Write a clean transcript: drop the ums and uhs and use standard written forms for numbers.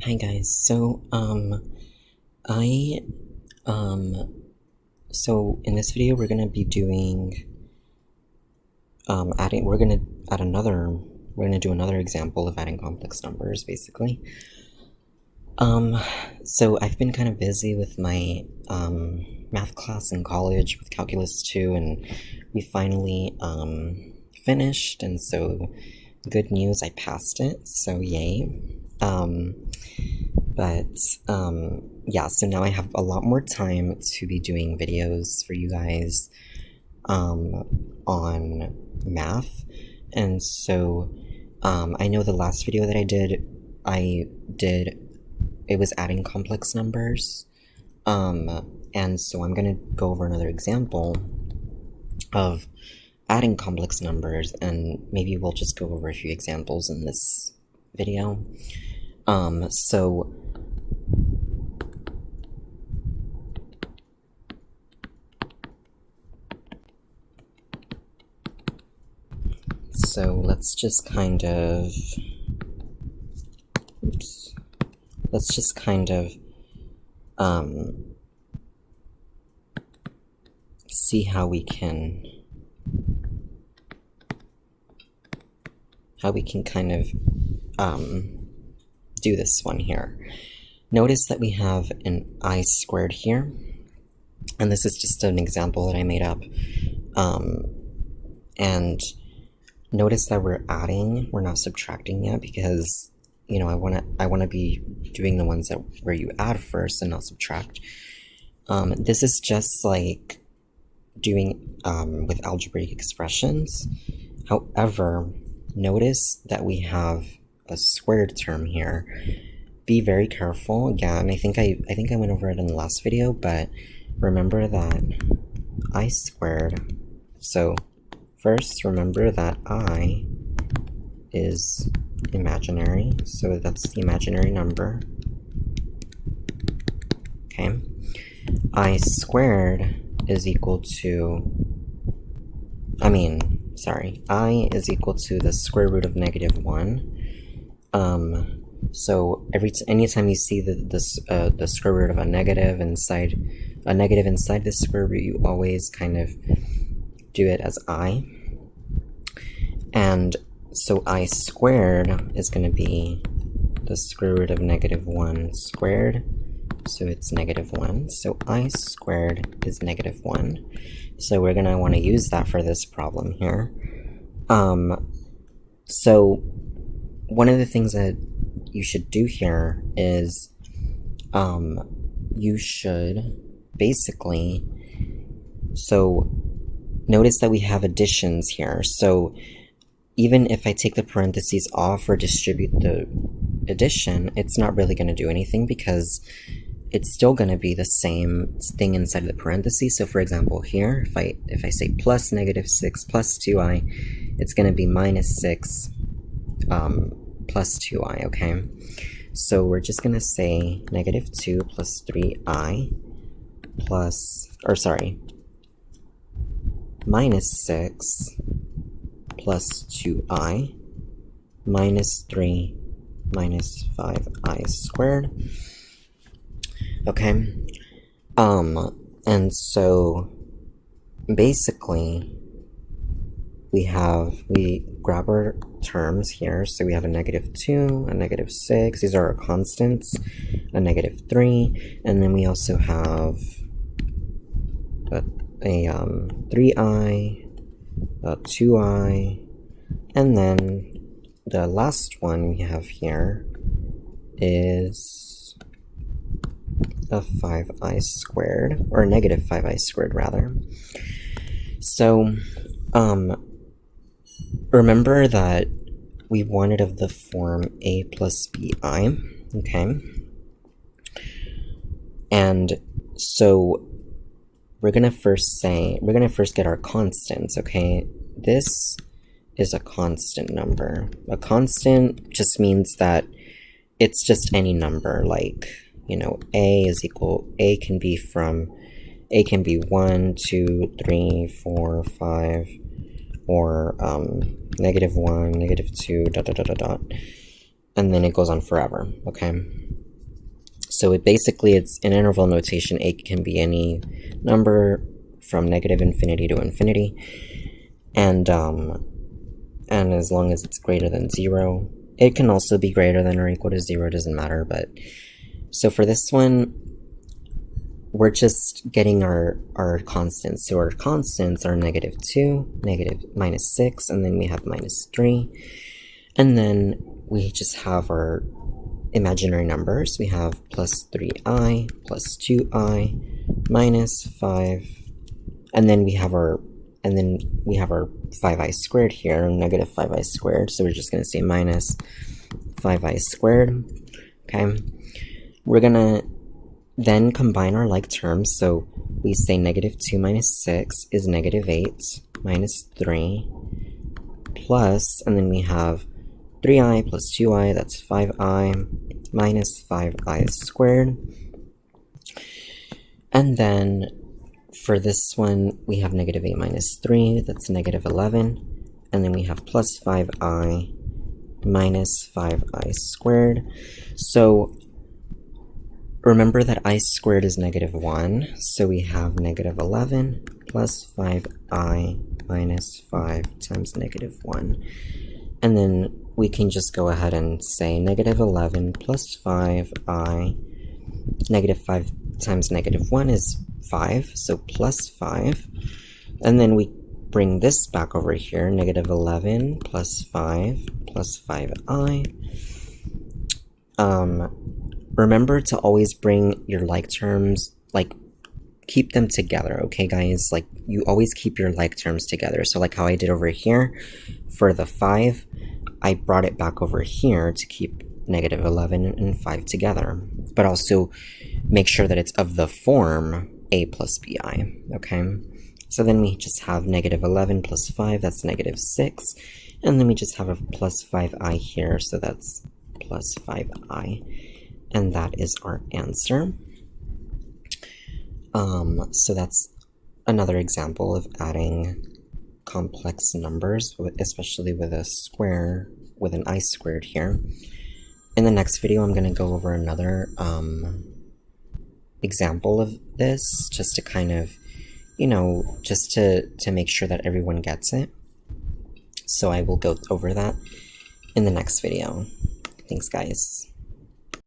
Hi guys. I so in this video we're gonna be doing adding we're gonna do another example of adding complex numbers basically. So I've been kind of busy with my math class in college with Calculus 2, and we finally finished, and so good news, I passed it, so yay. Yeah, so now I have a lot more time to be doing videos for you guys on math. And so I know the last video that I did it was adding complex numbers, and so I'm gonna go over another example of adding complex numbers, and maybe we'll just go over a few examples in this video. So let's just kind of see how we can kind of do this one here. Notice that we have an I squared here, and this is just an example that I made up. And notice that we're adding, we're not subtracting yet, because you know I want to be doing the ones where you add first and not subtract. This is just like doing with algebraic expressions. However, notice that we have a squared term here. Be very careful. Again, I think I went over it in the last video, but remember that I squared. So first, remember that I is imaginary, so that's the imaginary number. Okay, I squared is equal to, I is equal to the square root of -1. So anytime you see the square root of a negative inside the square root, you always kind of do it as I. And so I squared is going to be the square root of -1 squared, so it's -1. So I squared is -1. So we're going to want to use that for this problem here. So one of the things that you should do here is you should basically, so notice that we have additions here. So even if I take the parentheses off or distribute the addition, it's not really going to do anything, because it's still going to be the same thing inside of the parentheses. So for example here, if I say plus -6 plus 2i, it's going to be -6 plus 2i, okay? So we're just going to say -2 plus 3i plus, or sorry, -6 plus 2i minus 3 minus 5i squared. Okay, and so basically we grab our terms here. So we have a -2, a -6, these are our constants, a -3, and then we also have a 3i, a 2i, and then the last one we have here is a 5i squared, or -5i squared rather. So remember that we wanted of the form a plus bi, okay? And so we're gonna first get our constants, okay? This is a constant number. A constant just means that it's just any number, like, you know, a can be 1, 2, 3, 4, 5, or -1, -2, ... and then it goes on forever, okay? So basically it's in interval notation, a can be any number from negative infinity to infinity, and as long as it's greater than 0. It can also be greater than or equal to 0, doesn't matter. But so for this one, we're just getting our constants. So our constants are -2, -6, and then we have -3. And then we just have our imaginary numbers. We have plus 3i, plus 2i, minus 5, and then we have our 5i squared here, negative 5i squared, so we're just going to say minus 5i squared. Okay, we're going to then combine our like terms, so we say -2 minus 6 is -8 minus 3 plus, and then we have 3i plus 2i, that's 5i, minus 5i squared. And then for this one, we have -8 minus 3, that's -11. And then we have plus 5i minus 5i squared. So remember that I squared is -1, so we have -11 plus 5i minus 5 times -1. And then we can just go ahead and say -11 plus 5i, -5 times -1 is 5, so plus 5. And then we bring this back over here, -11 plus 5 plus 5i. Remember to always bring your like terms, like, keep them together, okay, guys? Like, you always keep your like terms together. So like how I did over here for the 5, I brought it back over here to keep -11 and 5 together, but also make sure that it's of the form a plus bi, okay? So then we just have -11 plus 5, that's -6, and then we just have a plus 5i here, so that's plus 5i, and that is our answer. So that's another example of adding complex numbers, especially with a square, with an I squared here. In the next video, I'm going to go over another example of this, just to kind of, just to make sure that everyone gets it. So I will go over that in the next video. Thanks, guys.